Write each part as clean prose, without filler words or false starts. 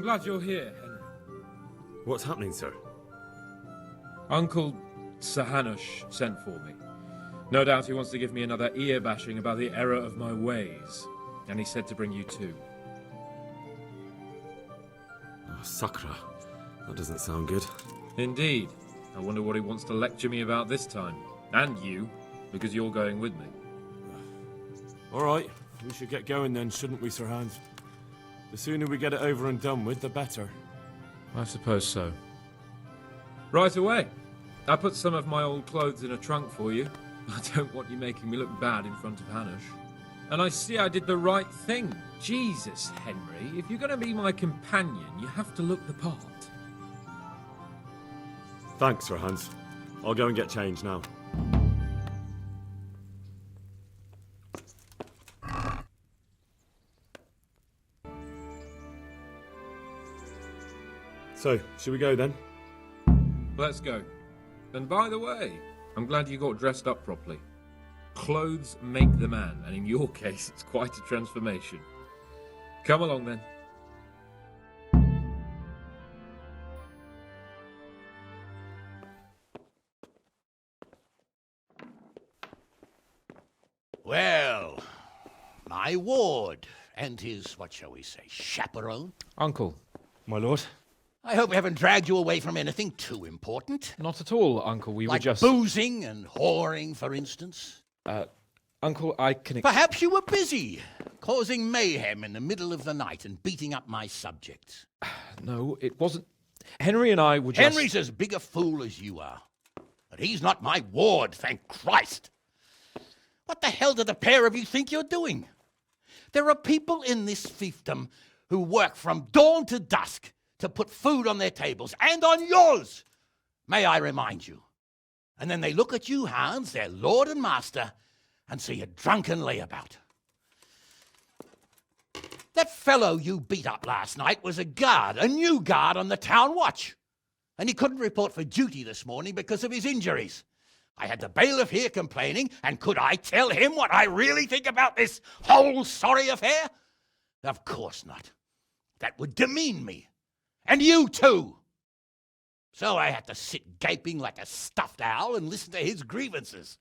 glad you're here, Henry. What's happening, sir? Uncle Sir Hanush sent for me. No doubt he wants to give me another ear-bashing about the error of my ways. And he said to bring you too. Oh, Sakra. That doesn't sound good. Indeed. I wonder what he wants to lecture me about this time. And you, because you're going with me. All right. We should get going then, shouldn't we, Sir Hans? The sooner we get it over and done with, the better. I suppose so. Right away. I put some of my old clothes in a trunk for you. I don't want you making me look bad in front of Hanush. And I see I did the right thing. Jesus, Henry, if you're going to be my companion, you have to look the part. Thanks, Sir Hans. I'll go and get changed now. So, should we go then? Let's go. And by the way, I'm glad you got dressed up properly. Clothes make the man, and in your case, it's quite a transformation. Come along then. Well, my ward and his, what shall we say, chaperone. Uncle. My lord? I hope we haven't dragged you away from anything too important. Not at all, Uncle. We like were just... boozing and whoring, for instance. Uncle, I can... Perhaps you were busy, causing mayhem in the middle of the night and beating up my subjects. No, it wasn't... Henry and I were just... Henry's as big a fool as you are. But he's not my ward, thank Christ. What the hell do the pair of you think you're doing? There are people in this fiefdom who work from dawn to dusk to put food on their tables, and on yours, may I remind you. And then they look at you, Hans, their lord and master, and see a drunken layabout. That fellow you beat up last night was a guard, a new guard on the town watch. And he couldn't report for duty this morning because of his injuries. I had the bailiff here complaining, and could I tell him what I really think about this whole sorry affair? Of course not. That would demean me. And you too. So I had to sit gaping like a stuffed owl and listen to his grievances.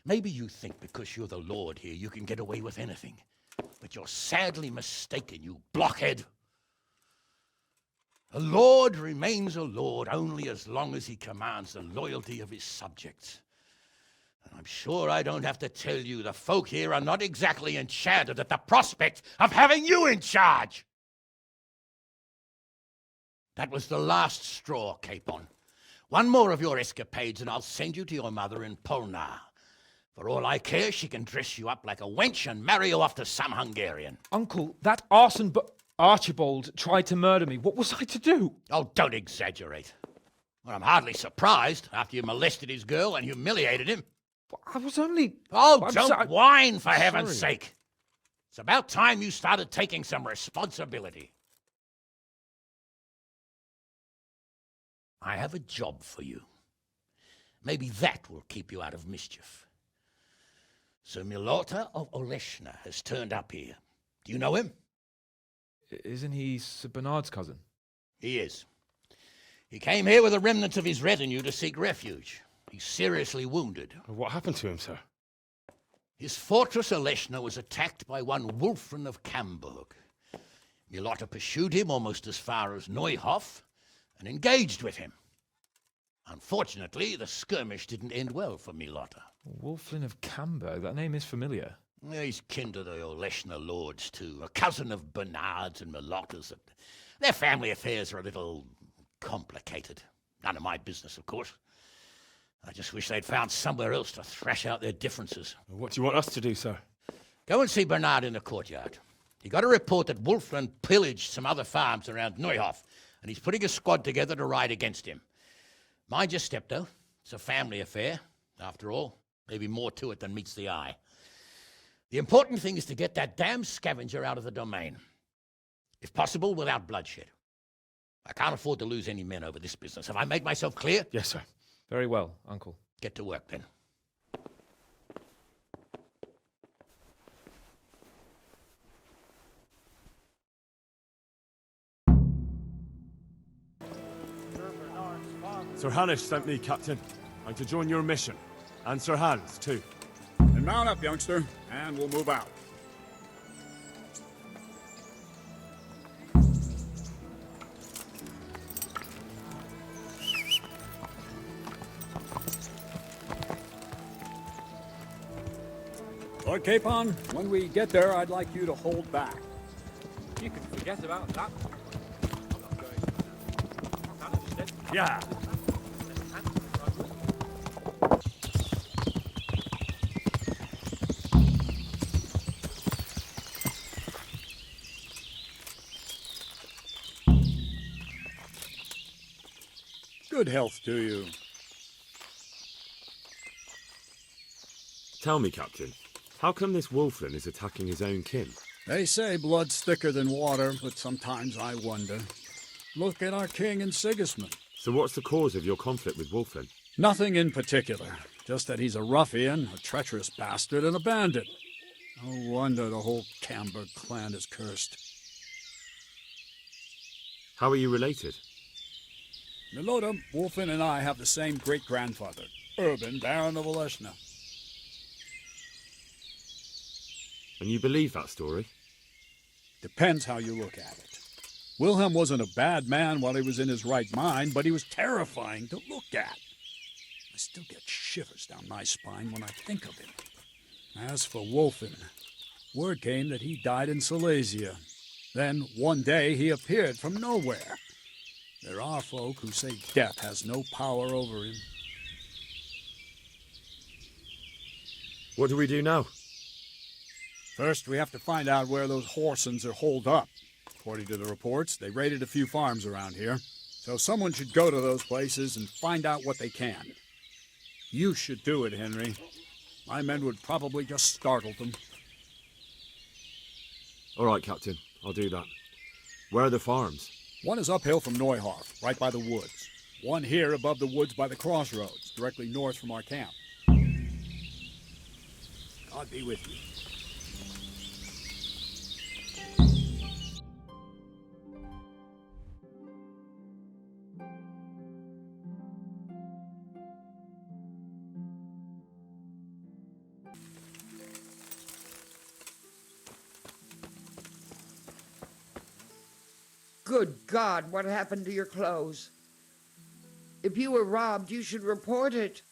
Maybe you think because you're the lord here you can get away with anything. But you're sadly mistaken, you blockhead. A lord remains a lord only as long as he commands the loyalty of his subjects. And I'm sure I don't have to tell you the folk here are not exactly enchanted at the prospect of having you in charge. That was the last straw, Capon. One more of your escapades and I'll send you to your mother in Polnar. For all I care, she can dress you up like a wench and marry you off to some Hungarian. Uncle, that arson Archibald tried to murder me. What was I to do? Oh, don't exaggerate. Well, I'm hardly surprised after you molested his girl and humiliated him. I was only... Oh, I'm don't whine, for heaven's sorry. sake. It's about time you started taking some responsibility. I have a job for you. Maybe that will keep you out of mischief. Sir Milota of Oleshna has turned up here. Do you know him? Isn't he Sir Bernard's cousin? He is. He came here with the remnants of his retinue to seek refuge. He's seriously wounded. What happened to him, sir? His fortress Oleshna was attacked by one Wulfrin of Camburg. Milota pursued him almost as far as Neuhof and engaged with him. Unfortunately, the skirmish didn't end well for Milota. Wulflin of Camburg. That name is familiar. He's kin to the Oleshna lords, too. A cousin of Bernard's and Milota's. Their family affairs are a little complicated. None of my business, of course. I just wish they'd found somewhere else to thrash out their differences. What do you want us to do, sir? Go and see Bernard in the courtyard. He got a report that Wulflin pillaged some other farms around Neuhof, and he's putting a squad together to ride against him. Mind your step, though. It's a family affair, after all. Maybe more to it than meets the eye. The important thing is to get that damn scavenger out of the domain. If possible, without bloodshed. I can't afford to lose any men over this business. Have I made myself clear? Yes, sir. Very well, Uncle. Get to work, then. Sir Hanish sent me, Captain. I'm to join your mission. And Sir Hans, too. And mount up, youngster, and we'll move out. Lord Capon, when we get there, I'd like you to hold back. You can forget about that. I'm not going. Yeah. Good health to you. Tell me, Captain, how come this wolfling is attacking his own kin? They say blood's thicker than water, but sometimes I wonder. Look at our king and Sigismund. So what's the cause of your conflict with wolfling? Nothing in particular, just that he's a ruffian, a treacherous bastard, and a bandit. No wonder the whole Camber clan is cursed. How are you related? Milota, Wolfin, and I have the same great-grandfather, Urban, Baron of Oleshna. And you believe that story? Depends how you look at it. Wilhelm wasn't a bad man while he was in his right mind, but he was terrifying to look at. I still get shivers down my spine when I think of him. As for Wolfen, word came that he died in Silesia. Then, one day, he appeared from nowhere. There are folk who say death has no power over him. What do we do now? First, we have to find out where those Horsens are holed up. According to the reports, they raided a few farms around here. So someone should go to those places and find out what they can. You should do it, Henry. My men would probably just startle them. All right, Captain. I'll do that. Where are the farms? One is uphill from Neuhof, right by the woods. One here above the woods by the crossroads, directly north from our camp. God be with you. Good God, what happened to your clothes? If you were robbed, you should report it.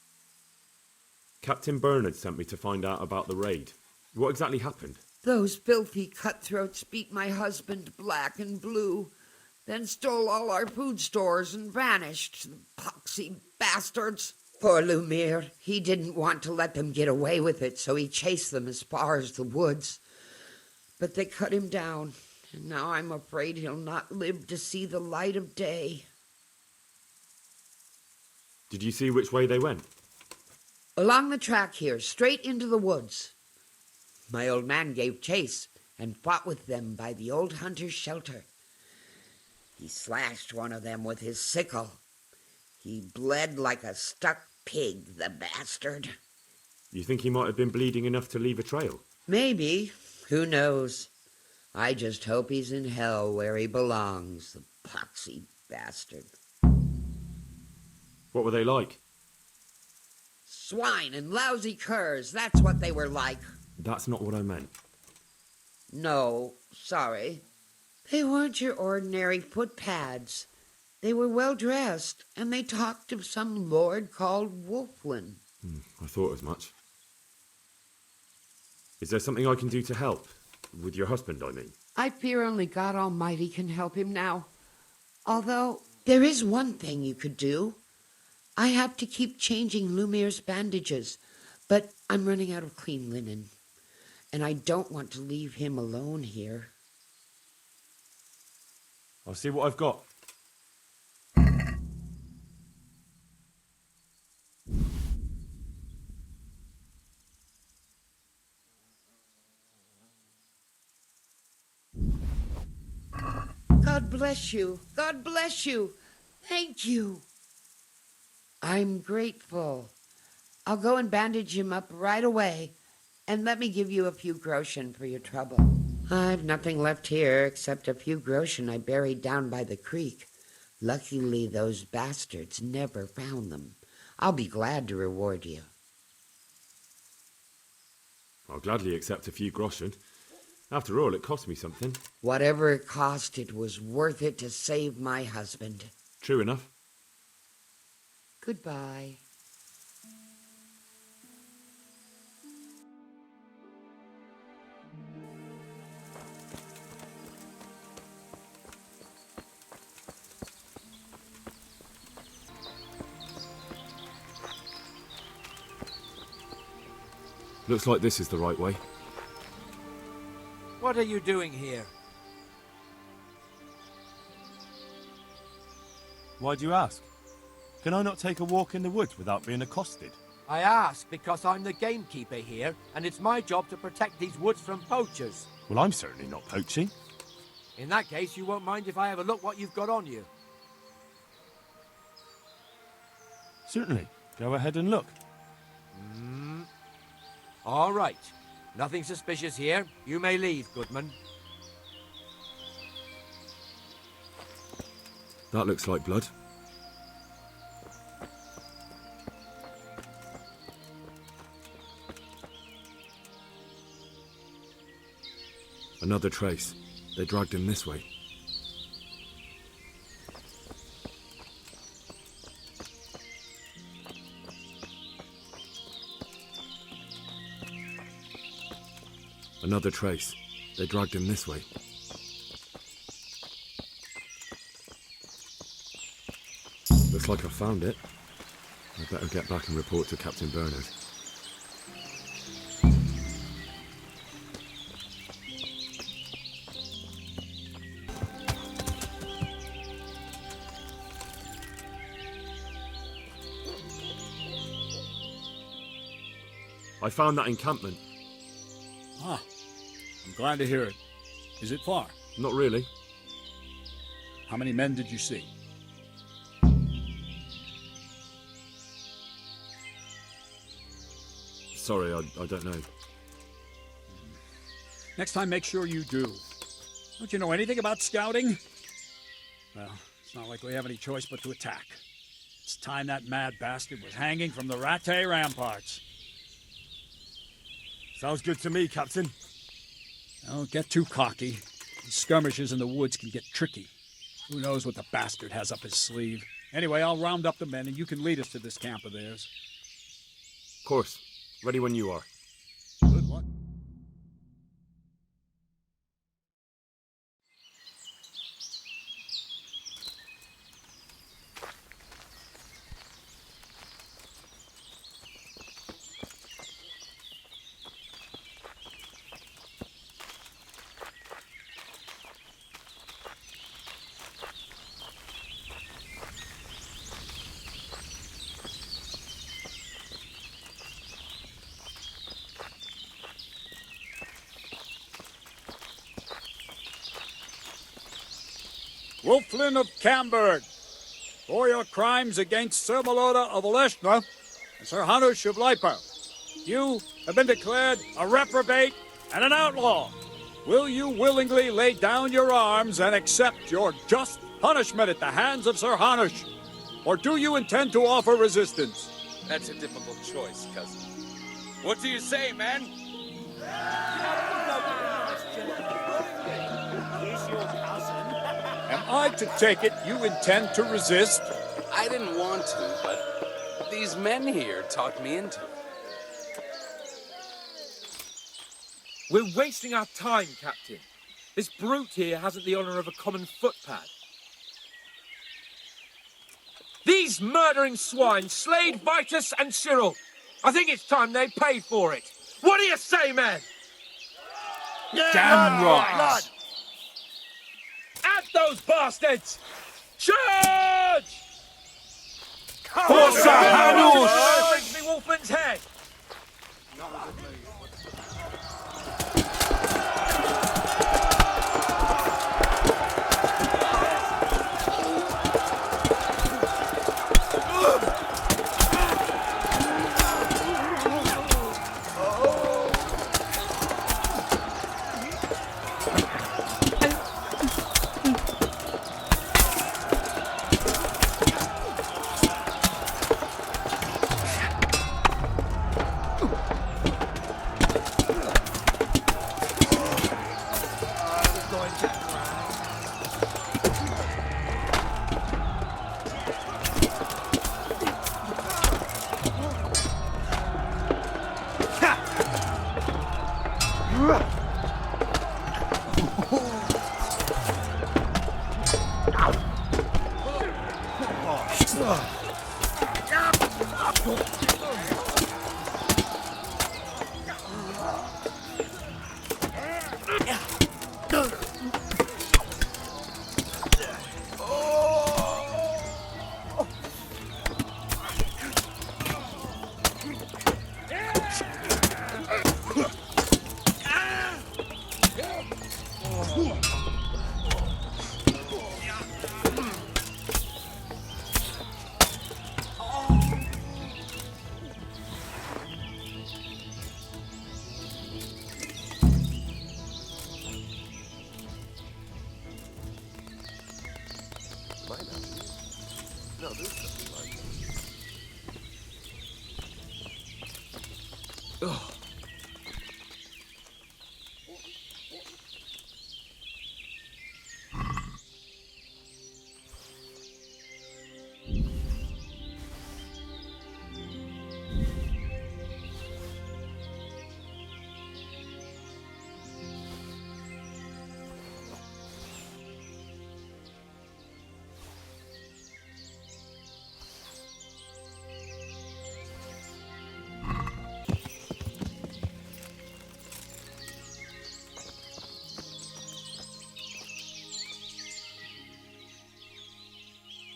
Captain Bernard sent me to find out about the raid. What exactly happened? Those filthy cutthroats beat my husband black and blue, then stole all our food stores and vanished, the poxy bastards. Poor Lumiere, he didn't want to let them get away with it, so he chased them as far as the woods. But they cut him down. And now I'm afraid he'll not live to see the light of day. Did you see which way they went? Along the track here, straight into the woods. My old man gave chase and fought with them by the old hunter's shelter. He slashed one of them with his sickle. He bled like a stuck pig, the bastard. You think he might have been bleeding enough to leave a trail? Maybe. Who knows? I just hope he's in hell where he belongs, the poxy bastard. What were they like? Swine and lousy curs, that's what they were like. That's not what I meant. No, sorry. They weren't your ordinary footpads. They were well dressed, and they talked of some lord called Wolflin. I thought as much. Is there something I can do to help? With your husband, I mean. I fear only God Almighty can help him now. Although, there is one thing you could do. I have to keep changing Lumiere's bandages, but I'm running out of clean linen, and I don't want to leave him alone here. I'll see what I've got. God bless you. God bless you. Thank you. I'm grateful. I'll go and bandage him up right away, and let me give you a few groschen for your trouble. I've nothing left here except a few groschen I buried down by the creek. Luckily, those bastards never found them. I'll be glad to reward you. I'll gladly accept a few groschen. After all, it cost me something. Whatever it cost, it was worth it to save my husband. True enough. Goodbye. Looks like this is the right way. What are you doing here? Why do you ask? Can I not take a walk in the woods without being accosted? I ask because I'm the gamekeeper here, and it's my job to protect these woods from poachers. Well, I'm certainly not poaching. In that case, you won't mind if I have a look what you've got on you. Certainly. Go ahead and look. All right. Nothing suspicious here. You may leave, Goodman. That looks like blood. Another trace. They dragged him this way. Another trace. They dragged him this way. Looks like I found it. I better get back and report to Captain Bernard. I found that encampment. Ah, I'm glad to hear it. Is it far? Not really. How many men did you see? Sorry, I don't know. Next time, make sure you do. Don't you know anything about scouting? Well, it's not like we have any choice but to attack. It's time that mad bastard was hanging from the Rattay ramparts. Sounds good to me, Captain. Don't get too cocky. These skirmishes in the woods can get tricky. Who knows what the bastard has up his sleeve? Anyway, I'll round up the men and you can lead us to this camp of theirs. Of course. Ready when you are. Good luck. Wolflin of Camberg, for your crimes against Sir Meloda of Oleshna and Sir Hanush of Leipa, you have been declared a reprobate and an outlaw. Will you willingly lay down your arms and accept your just punishment at the hands of Sir Hanush? Or do you intend to offer resistance? That's a difficult choice, cousin. What do you say, man? Am I to take it you intend to resist? I didn't want to, but these men here talked me into it. We're wasting our time, Captain. This brute here hasn't the honour of a common footpad. These murdering swine slayed Vitus and Cyril. I think it's time they paid for it. What do you say, men? Damn right! At those bastards! Charge! For Sir Hanush! Brings me Wolfman's head!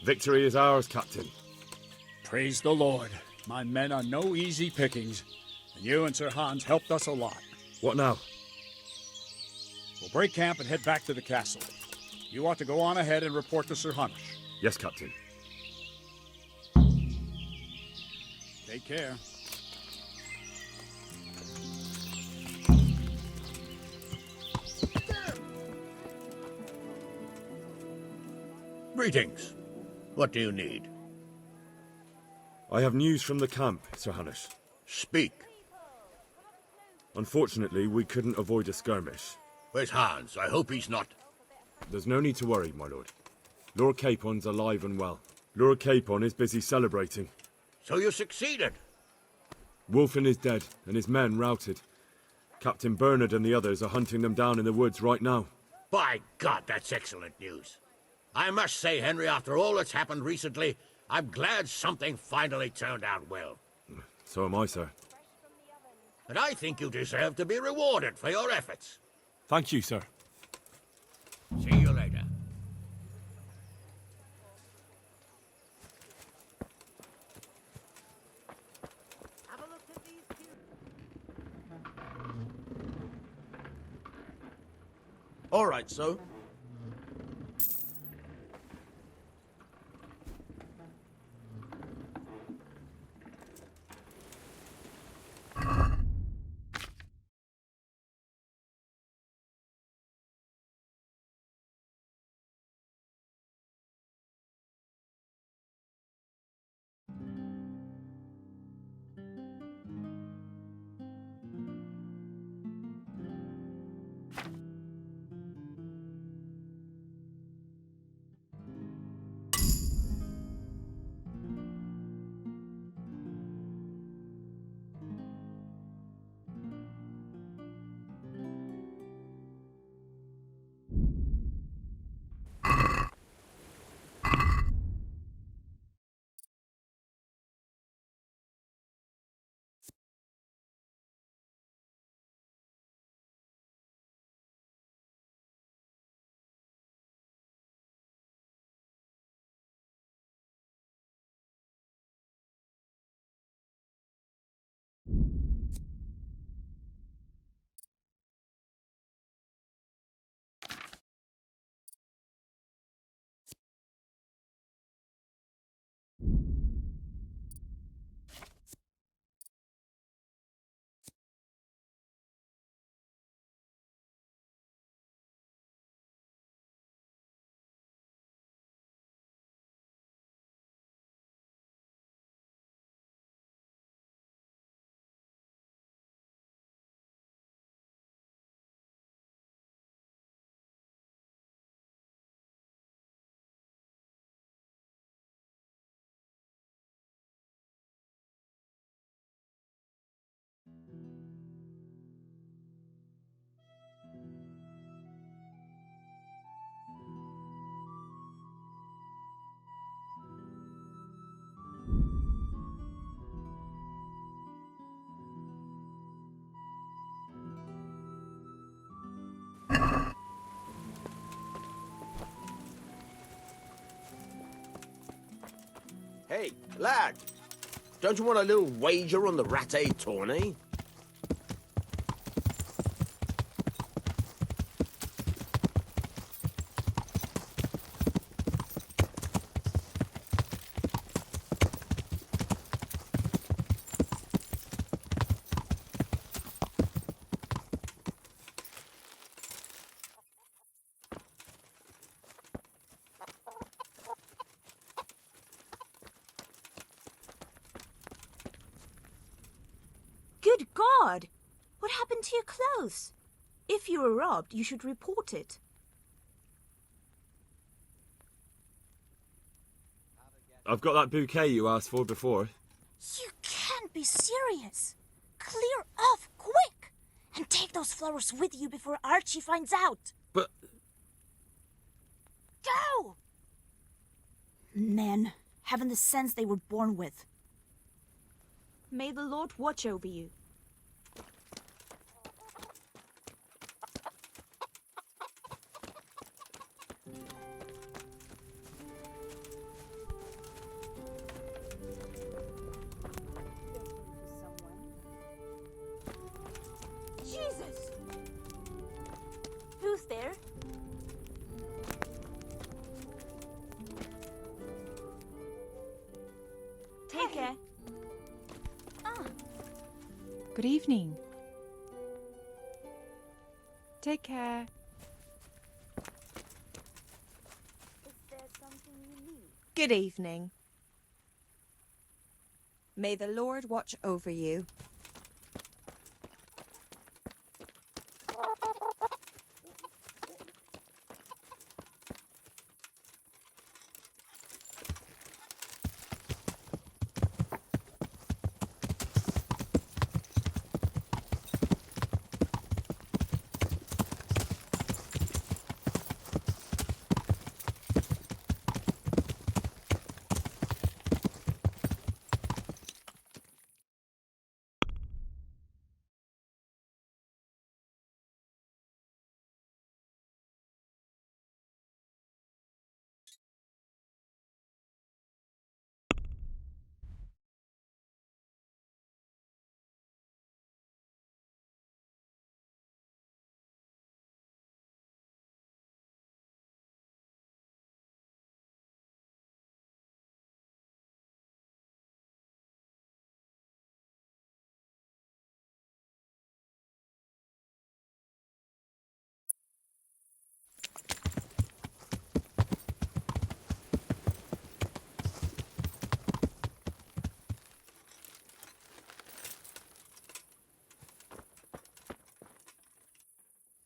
Victory is ours, Captain. Praise the Lord. My men are no easy pickings, and you and Sir Hans helped us a lot. What now? We'll break camp and head back to the castle. You ought to go on ahead and report to Sir Hans. Yes, Captain. Take care. Greetings. What do you need? I have news from the camp, Sir Hannes. Speak. Unfortunately, we couldn't avoid a skirmish. Where's Hans? I hope he's not. There's no need to worry, my lord. Lord Capon's alive and well. Lord Capon is busy celebrating. So you succeeded? Wolfen is dead, and his men routed. Captain Bernard and the others are hunting them down in the woods right now. By God, that's excellent news. I must say, Henry, after all that's happened recently, I'm glad something finally turned out well. So am I, sir. And I think you deserve to be rewarded for your efforts. Thank you, sir. See you later. All right, so. Hey, lad! Don't you want a little wager on the ratte tourney? Good God! What happened to your clothes? If you were robbed, you should report it. I've got that bouquet you asked for before. You can't be serious. Clear off, quick! And take those flowers with you before Archie finds out. But... Go! Men, haven't the sense they were born with. May the Lord watch over you. Jesus! Who's there? Take care. Good evening. Take care. Is there something you need? Good evening. May the Lord watch over you.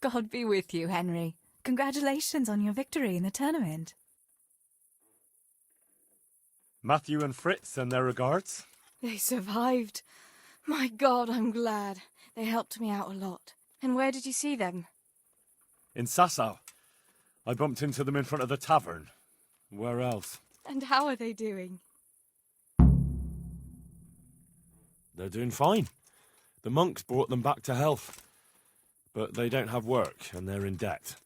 God be with you, Henry. Congratulations on your victory in the tournament. Matthew and Fritz send their regards. They survived. My God, I'm glad. They helped me out a lot. And where did you see them? In Sasau. I bumped into them in front of the tavern. Where else? And how are they doing? They're doing fine. The monks brought them back to health. But they don't have work, and they're in debt.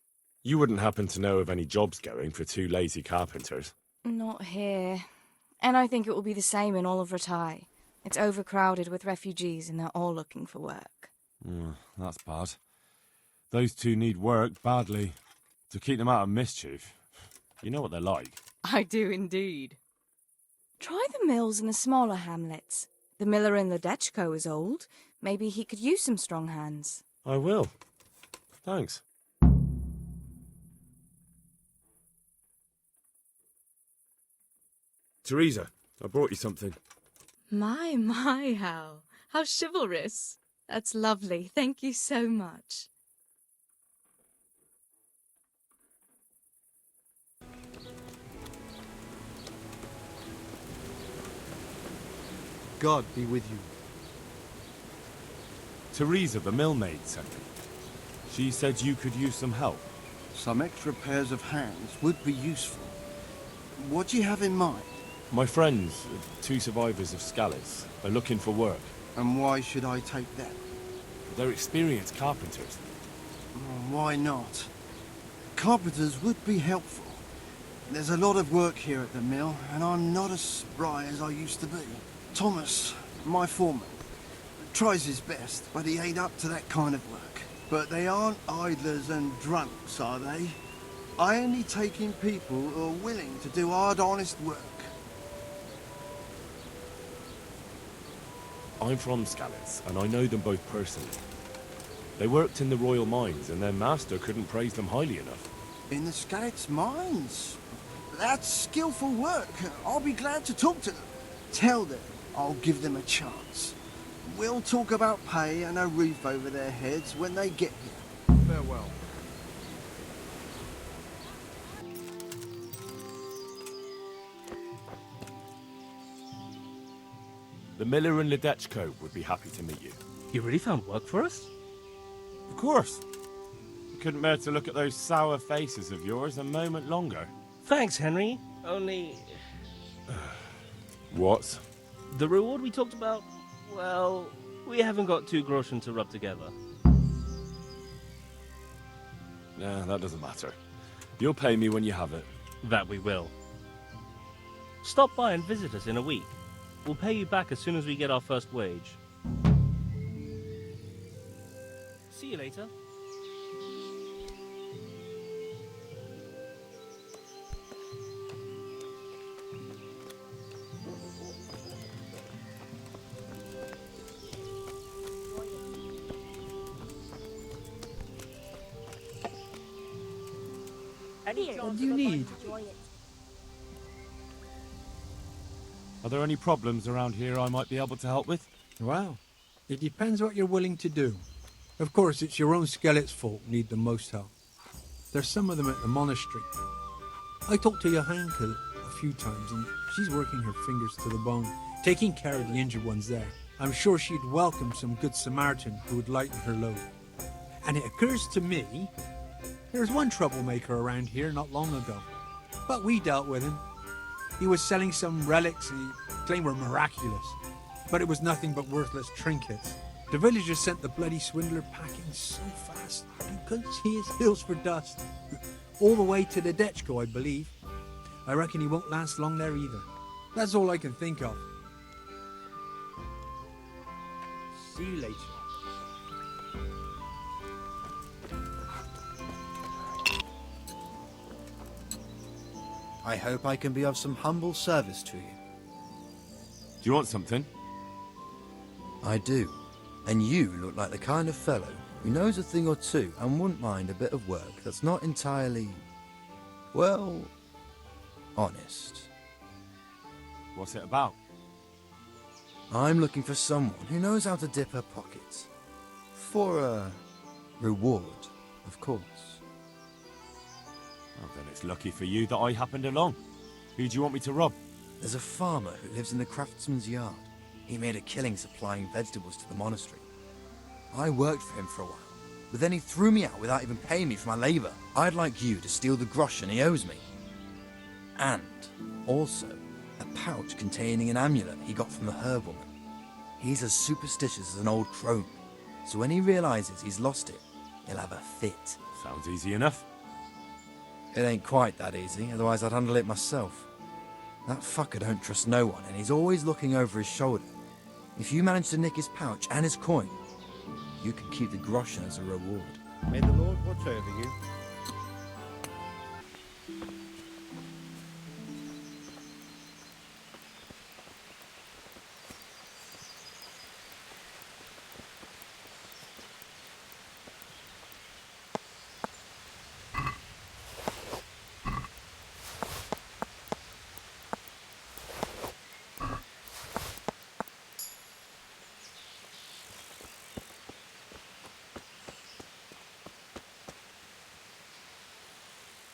You wouldn't happen to know of any jobs going for two lazy carpenters? Not here. And I think it will be the same in all of Ratai. It's overcrowded with refugees, and they're all looking for work. That's bad. Those two need work badly. To keep them out of mischief. You know what they're like. I do indeed. Try the mills in the smaller hamlets. The miller in Ledechko is old. Maybe he could use some strong hands. I will. Thanks. Teresa, I brought you something. My, how chivalrous. That's lovely. Thank you so much. God be with you. Teresa, the millmaid, sent me. She said you could use some help. Some extra pairs of hands would be useful. What do you have in mind? My friends, two survivors of Scallis, are looking for work. And why should I take them? They're experienced carpenters. Why not? Carpenters would be helpful. There's a lot of work here at the mill, and I'm not as spry as I used to be. Thomas, my foreman, tries his best, but he ain't up to that kind of work. But they aren't idlers and drunks, are they? I only take in people who are willing to do hard, honest work. I'm from Skalitz, and I know them both personally. They worked in the royal mines, and their master couldn't praise them highly enough. In the Skalitz mines? That's skillful work. I'll be glad to talk to them. Tell them I'll give them a chance. We'll talk about pay and a roof over their heads when they get here. Farewell. The miller and Ledechko would be happy to meet you. You really found work for us? Of course. I couldn't bear to look at those sour faces of yours a moment longer. Thanks, Henry. Only... What? The reward we talked about, well, we haven't got 2 groschen to rub together. Nah, that doesn't matter. You'll pay me when you have it. That we will. Stop by and visit us in a week. We'll pay you back as soon as we get our first wage. See you later. What do you need? Are there any problems around here I might be able to help with? Well, it depends what you're willing to do. Of course, it's your own Skalitz folk need the most help. There's some of them at the monastery. I talked to Johanka a few times, and she's working her fingers to the bone, taking care of the injured ones there. I'm sure she'd welcome some good Samaritan who would lighten her load. And it occurs to me, there was one troublemaker around here not long ago, but we dealt with him. He was selling some relics and he claimed were miraculous, but it was nothing but worthless trinkets. The villagers sent the bloody swindler packing so fast you couldn't see his heels for dust. All the way to the Dechko, I believe. I reckon he won't last long there either. That's all I can think of. See you later. I hope I can be of some humble service to you. Do you want something? I do. And you look like the kind of fellow who knows a thing or two and wouldn't mind a bit of work that's not entirely, well, honest. What's it about? I'm looking for someone who knows how to dip her pockets. For a reward, of course. Well, then it's lucky for you that I happened along. Who do you want me to rob? There's a farmer who lives in the craftsman's yard. He made a killing supplying vegetables to the monastery. I worked for him for a while, but then he threw me out without even paying me for my labour. I'd like you to steal the groschen he owes me. And also a pouch containing an amulet he got from the herb woman. He's as superstitious as an old crone, so when he realises he's lost it, he'll have a fit. Sounds easy enough. It ain't quite that easy, otherwise I'd handle it myself. That fucker don't trust no one, and he's always looking over his shoulder. If you manage to nick his pouch and his coin, you can keep the groschen as a reward. May the Lord watch over you.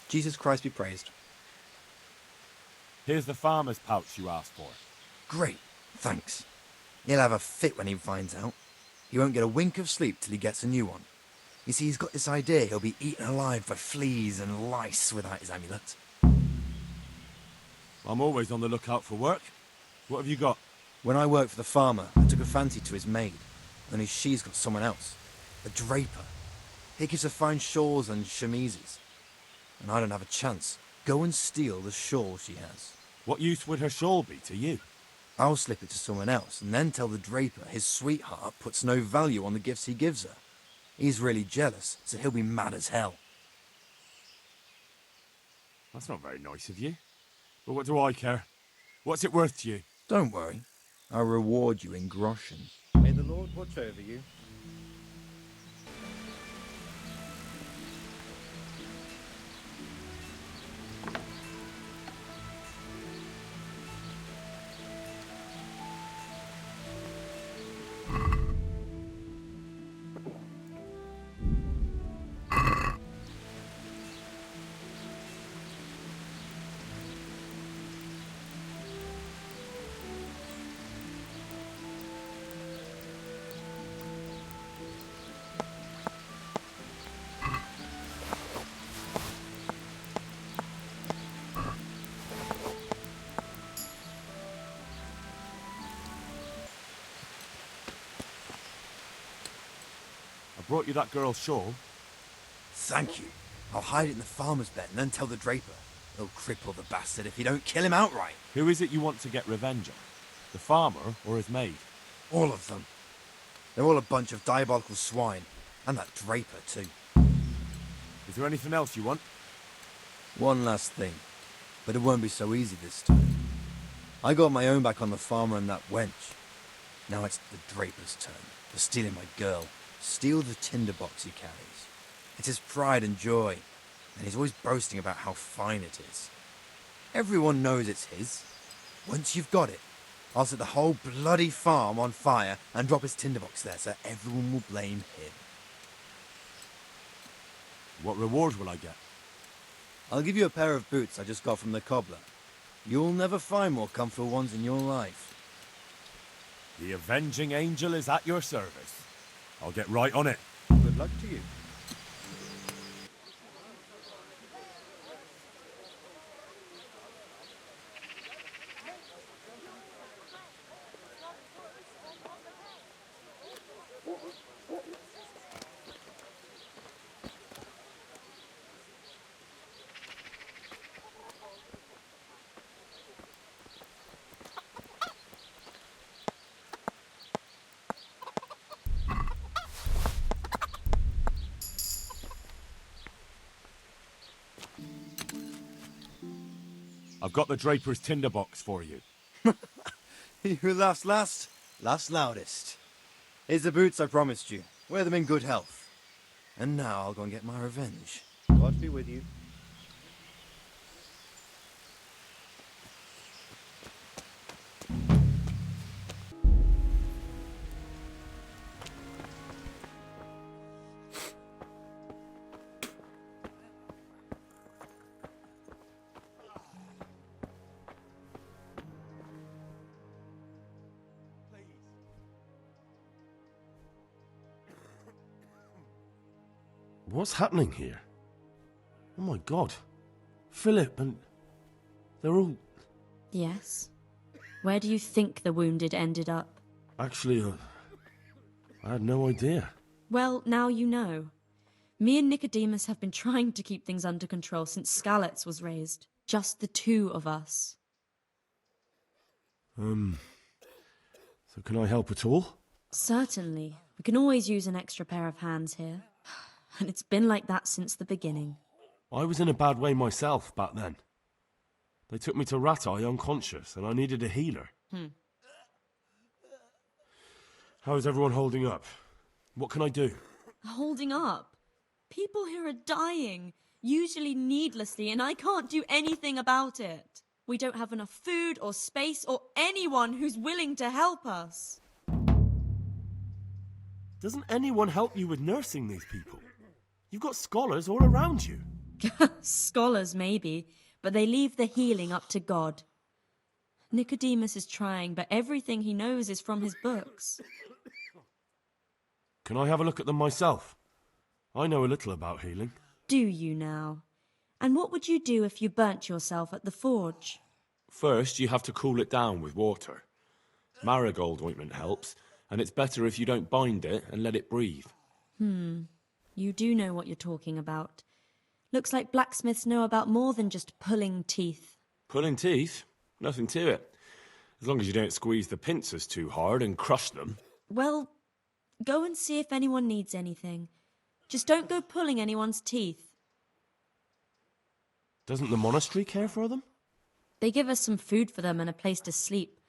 Jesus Christ be praised. Here's the farmer's pouch you asked for. Great, thanks. He'll have a fit when he finds out. He won't get a wink of sleep till he gets a new one. You see, he's got this idea he'll be eaten alive by fleas and lice without his amulet. I'm always on the lookout for work. What have you got? When I worked for the farmer, I took a fancy to his maid. Only she's got someone else. A draper. He gives her fine shawls and chemises. And I don't have a chance. Go and steal the shawl she has. What use would her shawl be to you? I'll slip it to someone else and then tell the draper his sweetheart puts no value on the gifts he gives her. He's really jealous, so he'll be mad as hell. That's not very nice of you. But what do I care? What's it worth to you? Don't worry. I'll reward you in groschen. May the Lord watch over you. Brought you that girl's shawl. Thank you. I'll hide it in the farmer's bed and then tell the draper. He'll cripple the bastard if you don't kill him outright. Who is it you want to get revenge on? The farmer or his maid? All of them. They're all a bunch of diabolical swine. And that draper, too. Is there anything else you want? One last thing. But it won't be so easy this time. I got my own back on the farmer and that wench. Now it's the draper's turn for stealing my girl. Steal the tinderbox he carries. It's his pride and joy, and he's always boasting about how fine it is. Everyone knows it's his. Once you've got it, I'll set the whole bloody farm on fire and drop his tinderbox there so everyone will blame him. What reward will I get? I'll give you a pair of boots I just got from the cobbler. You'll never find more comfortable ones in your life. The avenging angel is at your service. I'll get right on it. Good luck to you. I've got the draper's tinderbox for you. He who laughs last, laughs loudest. Here's the boots I promised you. Wear them in good health. And now I'll go and get my revenge. God be with you. What's happening here? Oh my god. Philip and... they're all... Yes? Where do you think the wounded ended up? Actually, I had no idea. Well, now you know. Me and Nicodemus have been trying to keep things under control since Skalitz was raised. Just the two of us. So can I help at all? Certainly. We can always use an extra pair of hands here. And it's been like that since the beginning. I was in a bad way myself back then. They took me to Rattay unconscious, and I needed a healer. How is everyone holding up? What can I do? Holding up? People here are dying, usually needlessly, and I can't do anything about it. We don't have enough food or space or anyone who's willing to help us. Doesn't anyone help you with nursing these people? You've got scholars all around you. Scholars, maybe, but they leave the healing up to God. Nicodemus is trying, but everything he knows is from his books. Can I have a look at them myself? I know a little about healing. Do you now? And what would you do if you burnt yourself at the forge? First, you have to cool it down with water. Marigold ointment helps, and it's better if you don't bind it and let it breathe. You do know what you're talking about. Looks like blacksmiths know about more than just pulling teeth. Pulling teeth? Nothing to it. As long as you don't squeeze the pincers too hard and crush them. Well, go and see if anyone needs anything. Just don't go pulling anyone's teeth. Doesn't the monastery care for them? They give us some food for them and a place to sleep,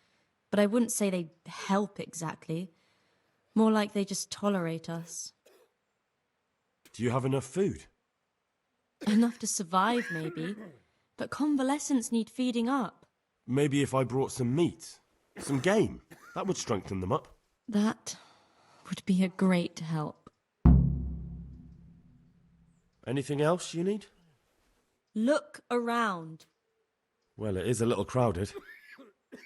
but I wouldn't say they help exactly. More like they just tolerate us. Do you have enough food? Enough to survive, maybe. But convalescents need feeding up. Maybe if I brought some meat, some game, that would strengthen them up. That would be a great help. Anything else you need? Look around. Well, it is a little crowded.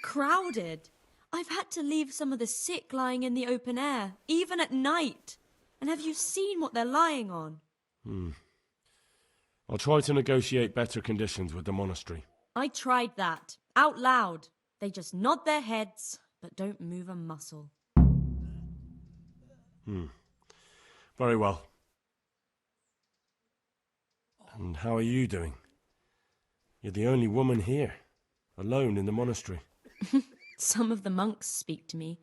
Crowded? I've had to leave some of the sick lying in the open air, even at night. And have you seen what they're lying on? I'll try to negotiate better conditions with the monastery. I tried that, out loud. They just nod their heads, but don't move a muscle. Very well. And how are you doing? You're the only woman here, alone in the monastery. Some of the monks speak to me,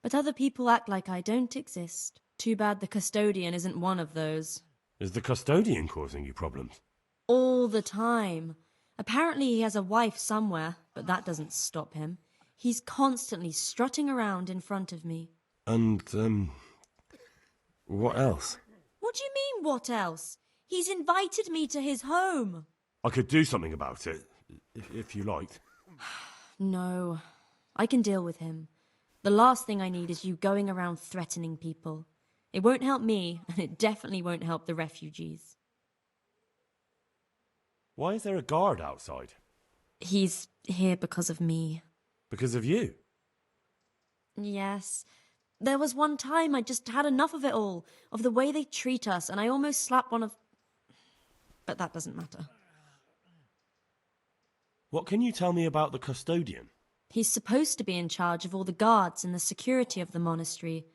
but other people act like I don't exist. Too bad the custodian isn't one of those. Is the custodian causing you problems? All the time. Apparently he has a wife somewhere, but that doesn't stop him. He's constantly strutting around in front of me. And, what else? What do you mean, what else? He's invited me to his home. I could do something about it, if you liked. No, I can deal with him. The last thing I need is you going around threatening people. It won't help me, and it definitely won't help the refugees. Why is there a guard outside? He's here because of me. Because of you? Yes. There was one time I just had enough of it all, of the way they treat us, and I almost slapped one of... But that doesn't matter. What can you tell me about the custodian? He's supposed to be in charge of all the guards and the security of the monastery.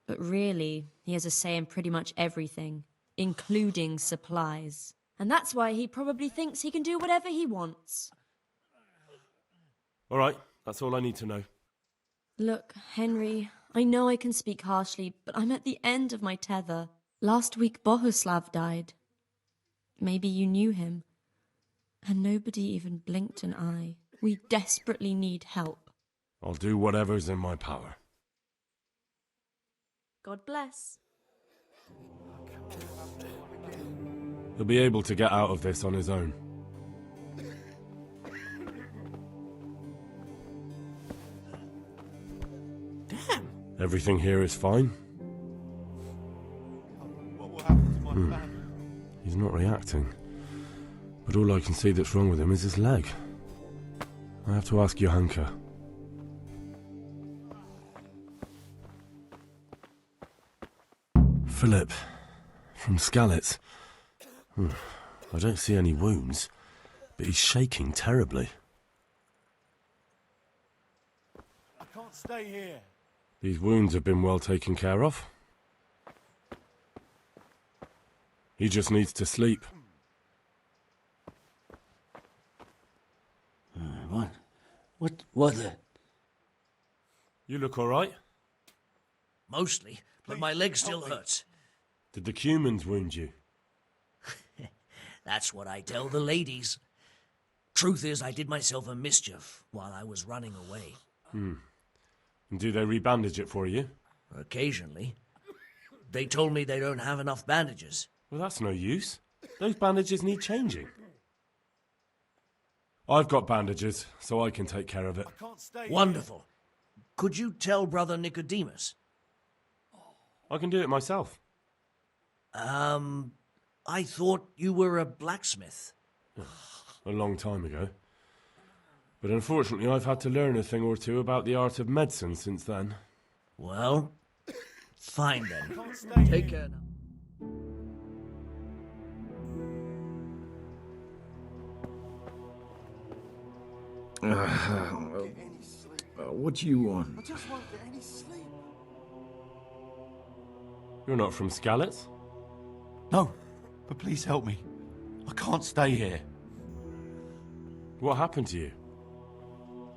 But really, he has a say in pretty much everything, including supplies. And that's why he probably thinks he can do whatever he wants. All right, that's all I need to know. Look, Henry, I know I can speak harshly, but I'm at the end of my tether. Last week, Bohuslav died. Maybe you knew him. And nobody even blinked an eye. We desperately need help. I'll do whatever's in my power. God bless. He'll be able to get out of this on his own. Damn! Everything here is fine. What will happen to my family? He's not reacting. But all I can see that's wrong with him is his leg. I have to ask Johanka. Philip, from Skalitz. I don't see any wounds, but he's shaking terribly. I can't stay here. These wounds have been well taken care of. He just needs to sleep. What the... You look all right? Mostly, but my leg still hurts. Did the Cumans wound you? That's what I tell the ladies. Truth is, I did myself a mischief while I was running away. And do they rebandage it for you? Occasionally. They told me they don't have enough bandages. Well, that's no use. Those bandages need changing. I've got bandages, so I can take care of it. Wonderful. Could you tell Brother Nicodemus? I can do it myself. I thought you were a blacksmith. A long time ago. But unfortunately, I've had to learn a thing or two about the art of medicine since then. Well, fine then. Take care now. What do you want? I just won't get any sleep. You're not from Skalitz? No, but please help me. I can't stay here. What happened to you?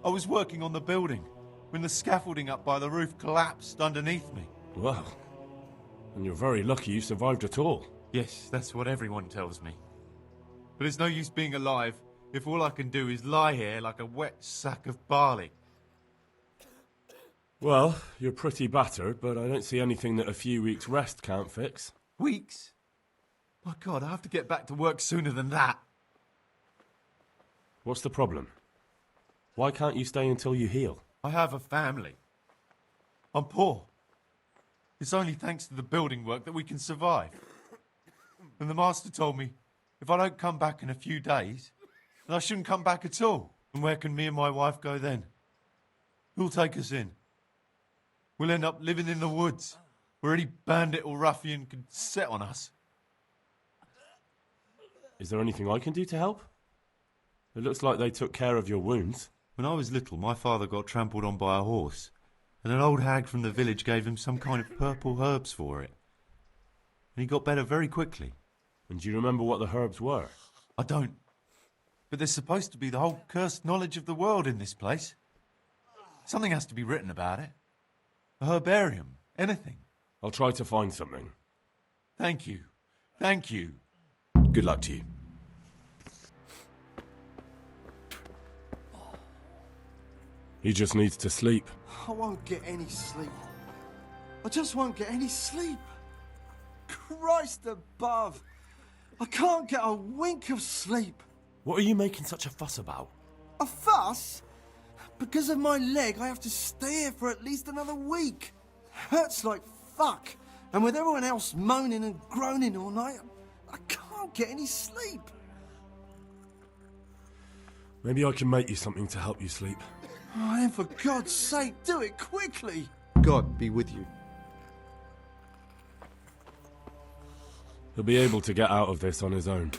I was working on the building when the scaffolding up by the roof collapsed underneath me. Well, and you're very lucky you survived at all. Yes, that's what everyone tells me. But it's no use being alive if all I can do is lie here like a wet sack of barley. Well, you're pretty battered, but I don't see anything that a few weeks' rest can't fix. Weeks? My God, I have to get back to work sooner than that. What's the problem? Why can't you stay until you heal? I have a family. I'm poor. It's only thanks to the building work that we can survive. And the master told me if I don't come back in a few days, then I shouldn't come back at all. And where can me and my wife go then? Who'll take us in? We'll end up living in the woods, where any bandit or ruffian could set on us. Is there anything I can do to help? It looks like they took care of your wounds. When I was little, my father got trampled on by a horse, and an old hag from the village gave him some kind of purple herbs for it. And he got better very quickly. And do you remember what the herbs were? I don't. But there's supposed to be the whole cursed knowledge of the world in this place. Something has to be written about it. A herbarium. Anything. I'll try to find something. Thank you. Thank you. Good luck to you. He just needs to sleep. I won't get any sleep. I just won't get any sleep. Christ above. I can't get a wink of sleep. What are you making such a fuss about? A fuss? Because of my leg, I have to stay here for at least another week. Hurts like fuck. And with everyone else moaning and groaning all night, I can't get any sleep. Maybe I can make you something to help you sleep. Oh, then for God's sake, do it quickly. God be with you. He'll be able to get out of this on his own.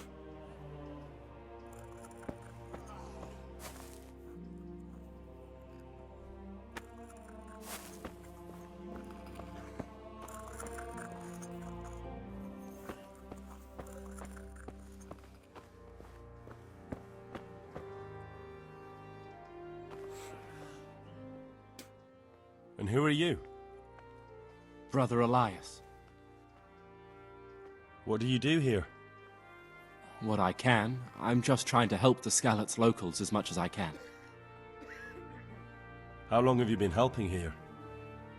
And who are you? Brother Elias. What do you do here? What I can. I'm just trying to help the Skalitz locals as much as I can. How long have you been helping here?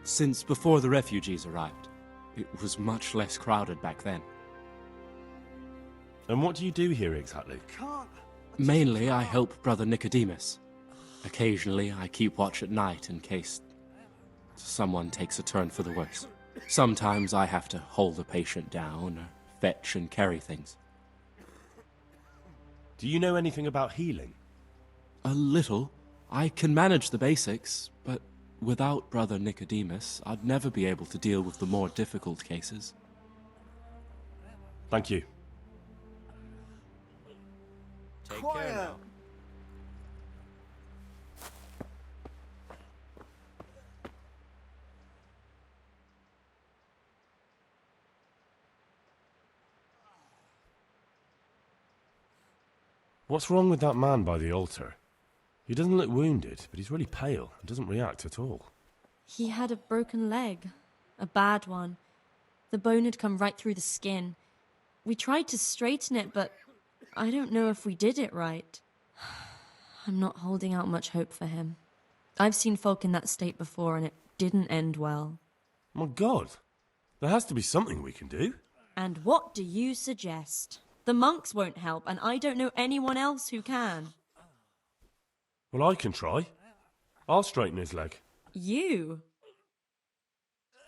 Since before the refugees arrived. It was much less crowded back then. And what do you do here exactly? Mainly, I help Brother Nicodemus. Occasionally, I keep watch at night in case someone takes a turn for the worse. Sometimes I have to hold a patient down, or fetch and carry things. Do you know anything about healing? A little. I can manage the basics, but without Brother Nicodemus, I'd never be able to deal with the more difficult cases. Thank you. Take care now. What's wrong with that man by the altar? He doesn't look wounded, but he's really pale and doesn't react at all. He had a broken leg. A bad one. The bone had come right through the skin. We tried to straighten it, but I don't know if we did it right. I'm not holding out much hope for him. I've seen folk in that state before, and it didn't end well. My God! There has to be something we can do. And what do you suggest? The monks won't help, and I don't know anyone else who can. Well, I can try. I'll straighten his leg. You?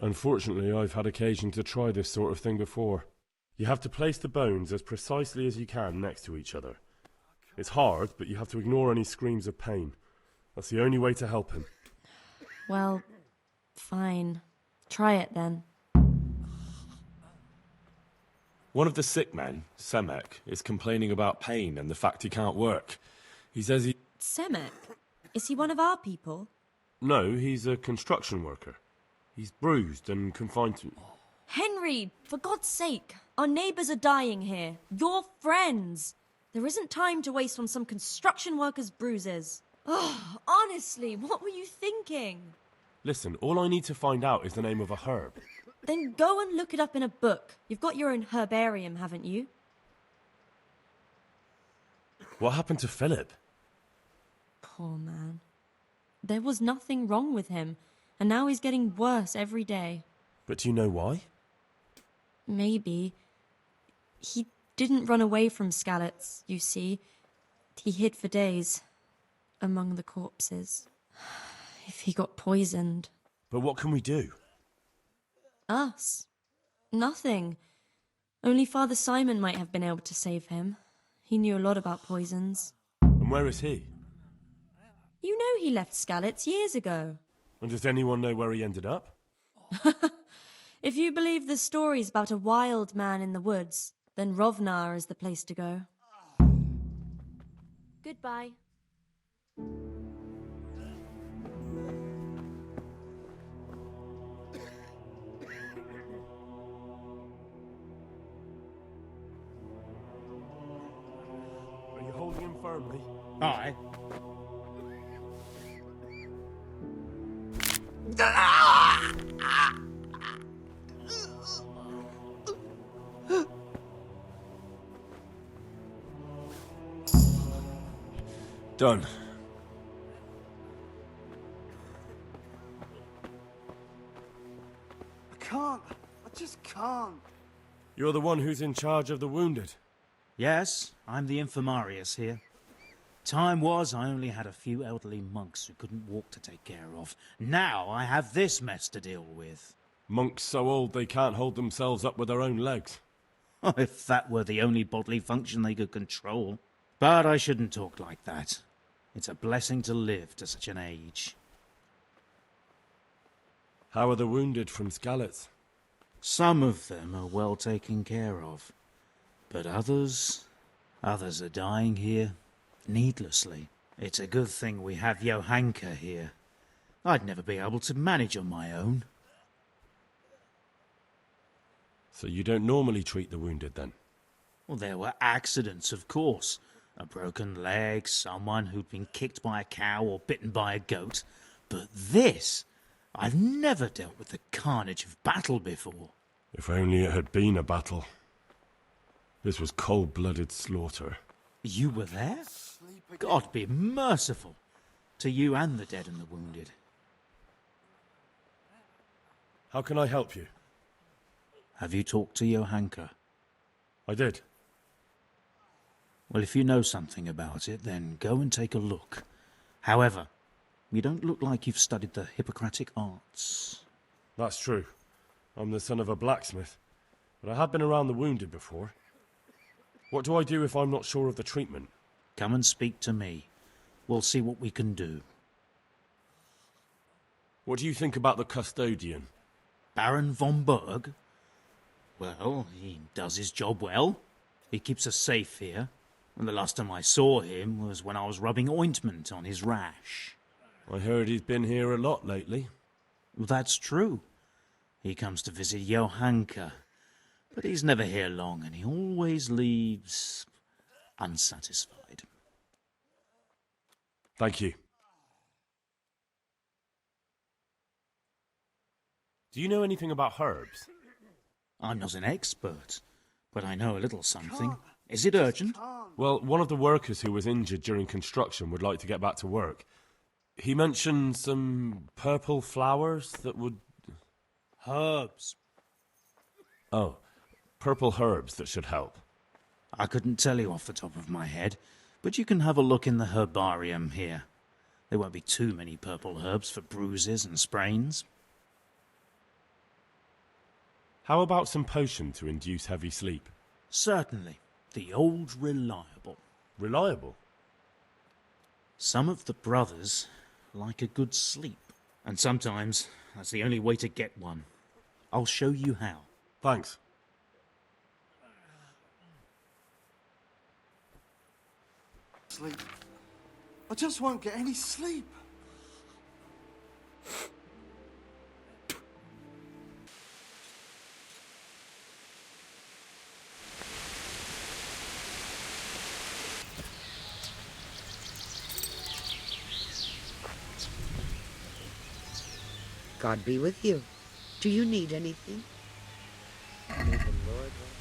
Unfortunately, I've had occasion to try this sort of thing before. You have to place the bones as precisely as you can next to each other. It's hard, but you have to ignore any screams of pain. That's the only way to help him. Well, fine. Try it then. One of the sick men, Semek, is complaining about pain and the fact he can't work. He says he... Semek? Is he one of our people? No, he's a construction worker. He's bruised and confined to... Henry, for God's sake, our neighbours are dying here. You're friends. There isn't time to waste on some construction worker's bruises. Oh, honestly, what were you thinking? Listen, all I need to find out is the name of a herb. Then go and look it up in a book. You've got your own herbarium, haven't you? What happened to Philip? Poor man. There was nothing wrong with him, and now he's getting worse every day. But do you know why? Maybe. He didn't run away from Skalitz, you see. He hid for days, among the corpses. If he got poisoned. But what can we do? Us? Nothing. Only Father Simon might have been able to save him. He knew a lot about poisons. And where is he? You know he left Skalitz years ago. And does anyone know where he ended up? If you believe the stories about a wild man in the woods, then Rovnar is the place to go. Goodbye. Are you holding him firmly? Aye. Done. I can't. I just can't. You're the one who's in charge of the wounded. Yes, I'm the infirmarius here. Time was I only had a few elderly monks who couldn't walk to take care of. Now I have this mess to deal with. Monks so old they can't hold themselves up with their own legs. If that were the only bodily function they could control. But I shouldn't talk like that. It's a blessing to live to such an age. How are the wounded from Skalitz? Some of them are well taken care of. But others are dying here needlessly. It's a good thing we have Johanka here. I'd never be able to manage on my own. So you don't normally treat the wounded, then? Well, there were accidents, of course. A broken leg, someone who'd been kicked by a cow or bitten by a goat. But this... I've never dealt with the carnage of battle before. If only it had been a battle. This was cold-blooded slaughter. You were there? God be merciful to you and the dead and the wounded. How can I help you? Have you talked to Johanka? I did. Well, if you know something about it, then go and take a look. However, you don't look like you've studied the Hippocratic arts. That's true. I'm the son of a blacksmith. But I have been around the wounded before. What do I do if I'm not sure of the treatment? Come and speak to me. We'll see what we can do. What do you think about the custodian? Baron von Berg? Well, he does his job well. He keeps us safe here. And the last time I saw him was when I was rubbing ointment on his rash. I heard he's been here a lot lately. Well, that's true. He comes to visit Johanka. But he's never here long, and he always leaves unsatisfied. Thank you. Do you know anything about herbs? I'm not an expert, but I know a little something. Is it urgent? Well, one of the workers who was injured during construction would like to get back to work. He mentioned some purple flowers that would... Herbs. Oh, purple herbs that should help. I couldn't tell you off the top of my head, but you can have a look in the herbarium here. There won't be too many purple herbs for bruises and sprains. How about some potion to induce heavy sleep? Certainly. The old reliable. Reliable? Some of the brothers like a good sleep, and sometimes that's the only way to get one. I'll show you how. Thanks. Sleep. I just won't get any sleep. God be with you. Do you need anything? May the Lord watch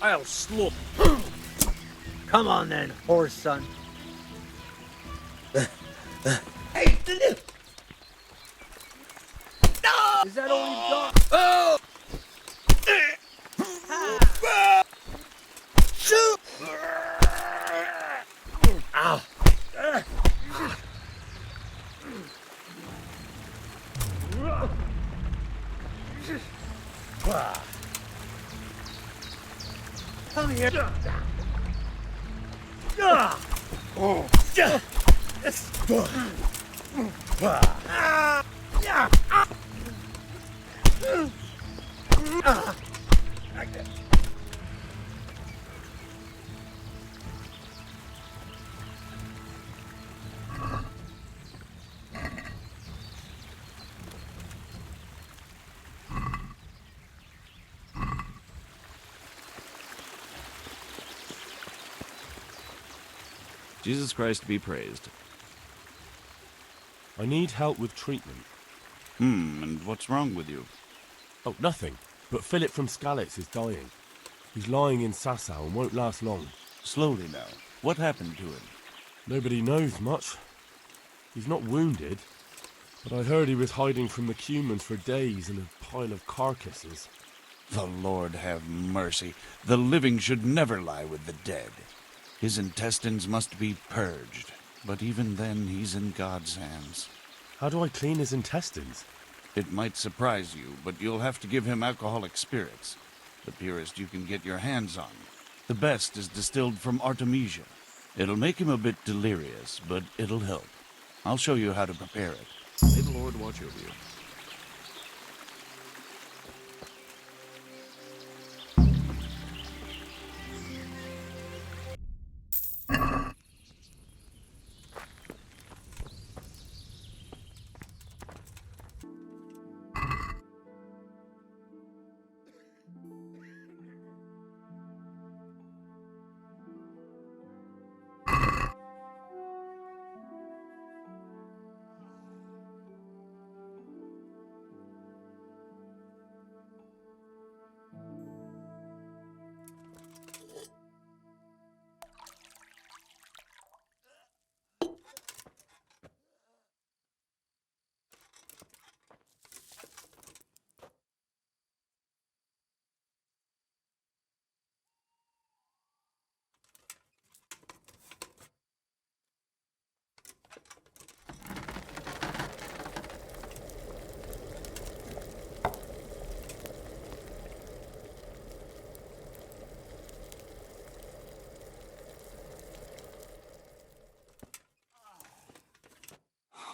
I'll slow. Come on then, horse son. Hey! No! Is that all you've got? Oh! Shoot! Ow! Come here. Oh. Jesus Christ be praised. I need help with treatment. And what's wrong with you? Oh, nothing. But Philip from Skalitz is dying. He's lying in Sasau and won't last long. Slowly now. What happened to him? Nobody knows much. He's not wounded, but I heard he was hiding from the Cumans for days in a pile of carcasses. The Lord have mercy. The living should never lie with the dead. His intestines must be purged, but even then he's in God's hands. How do I clean his intestines? It might surprise you, but you'll have to give him alcoholic spirits. The purest you can get your hands on. The best is distilled from Artemisia. It'll make him a bit delirious, but it'll help. I'll show you how to prepare it. May the Lord watch over you.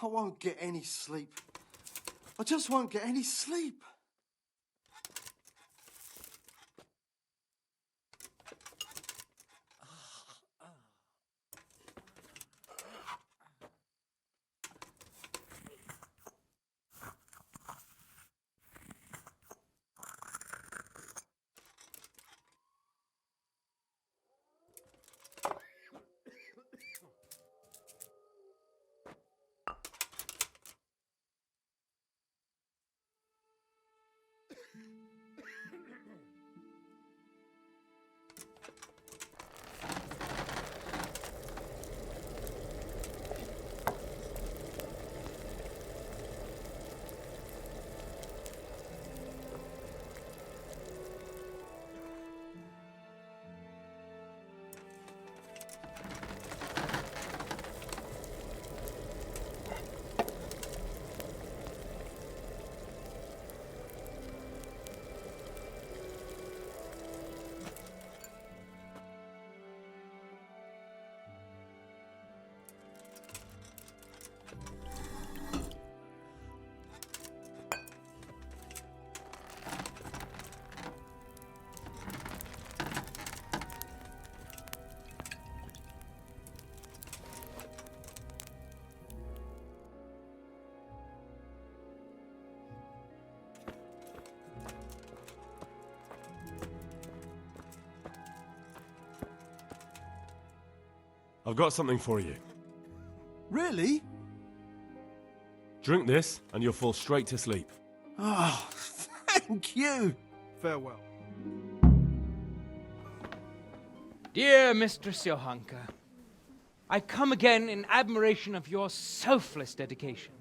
I won't get any sleep. I just won't get any sleep. I've got something for you. Really? Drink this, and you'll fall straight to sleep. Oh, thank you. Farewell. Dear Mistress Johanka, I come again in admiration of your selfless dedication.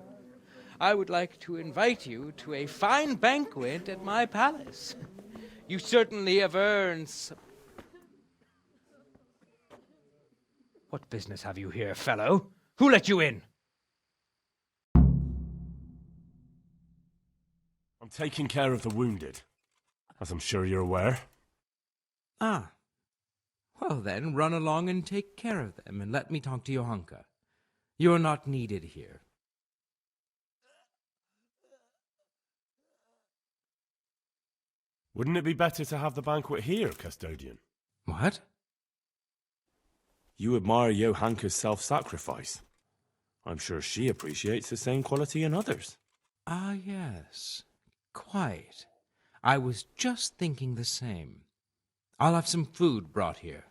I would like to invite you to a fine banquet at my palace. You certainly have earned some... What business have you here, fellow? Who let you in? I'm taking care of the wounded, as I'm sure you're aware. Ah. Well then, run along and take care of them, and let me talk to Johanka. You're not needed here. Wouldn't it be better to have the banquet here, custodian? What? You admire Johanka's self-sacrifice. I'm sure she appreciates the same quality in others. Ah, yes. Quite. I was just thinking the same. I'll have some food brought here.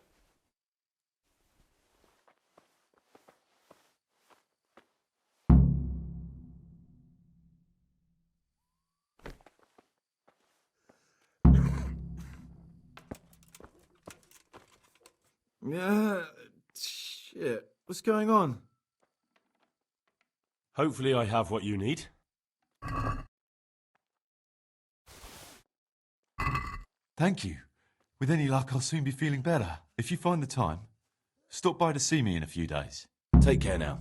Shit. What's going on? Hopefully I have what you need. Thank you. With any luck, I'll soon be feeling better. If you find the time, stop by to see me in a few days. Take care now.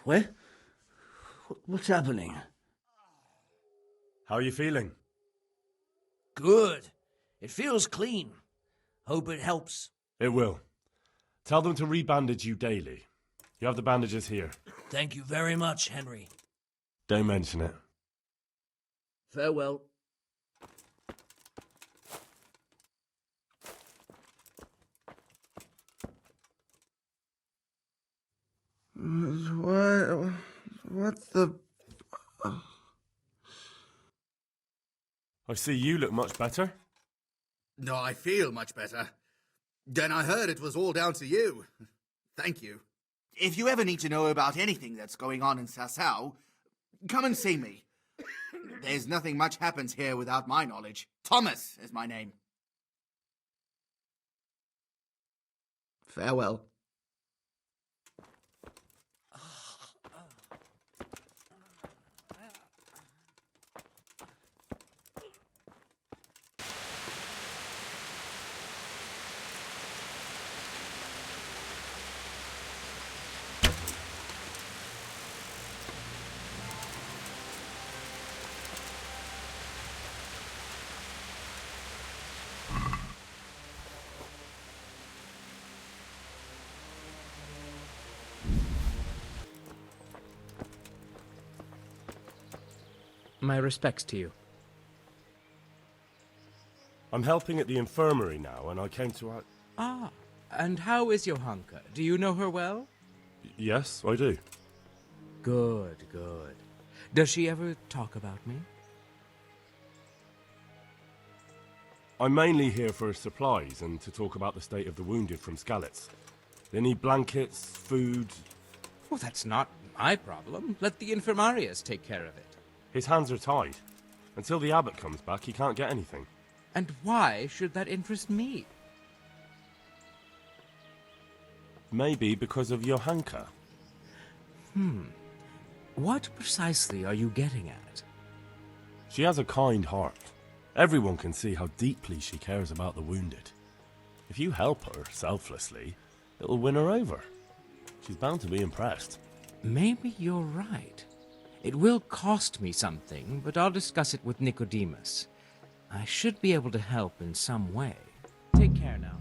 What? What's happening? How are you feeling? Good. It feels clean. Hope it helps. It will. Tell them to rebandage you daily. You have the bandages here. Thank you very much, Henry. Don't mention it. Farewell. What the... I see you look much better. No, I feel much better. Then I heard it was all down to you. Thank you. If you ever need to know about anything that's going on in Sasau, come and see me. There's nothing much happens here without my knowledge. Thomas is my name. Farewell. my respects to you. I'm helping at the infirmary now, and I came to... Ah, and how is Johanka? Do you know her well? Yes, I do. Good, good. Does she ever talk about me? I'm mainly here for supplies and to talk about the state of the wounded from Skalitz. They need blankets, food... Well, that's not my problem. Let the infirmarius take care of it. His hands are tied. Until the abbot comes back, he can't get anything. And why should that interest me? Maybe because of Johanka. What precisely are you getting at? She has a kind heart. Everyone can see how deeply she cares about the wounded. If you help her selflessly, it'll win her over. She's bound to be impressed. Maybe you're right. It will cost me something, but I'll discuss it with Nicodemus. I should be able to help in some way. Take care now.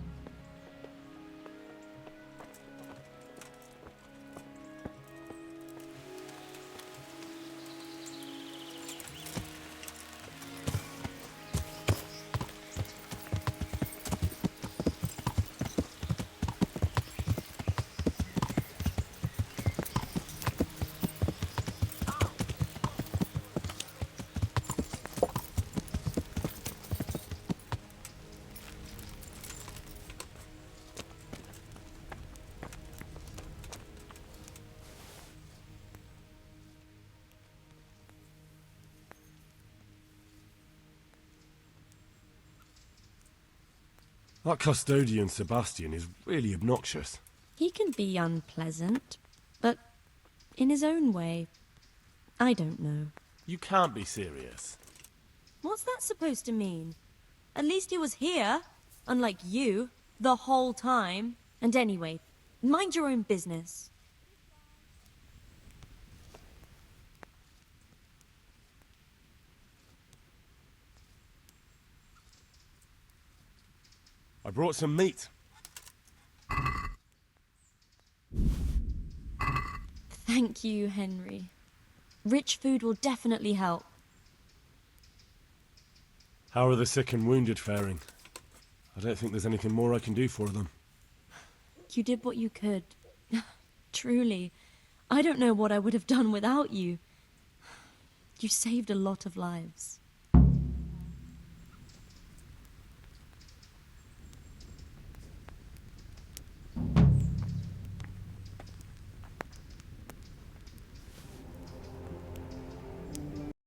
That custodian Sebastian is really obnoxious. He can be unpleasant, but in his own way. I don't know. You can't be serious. What's that supposed to mean? At least he was here, unlike you, the whole time. And anyway, mind your own business. I brought some meat. Thank you, Henry. Rich food will definitely help. How are the sick and wounded faring? I don't think there's anything more I can do for them. You did what you could. Truly. I don't know what I would have done without you. You saved a lot of lives.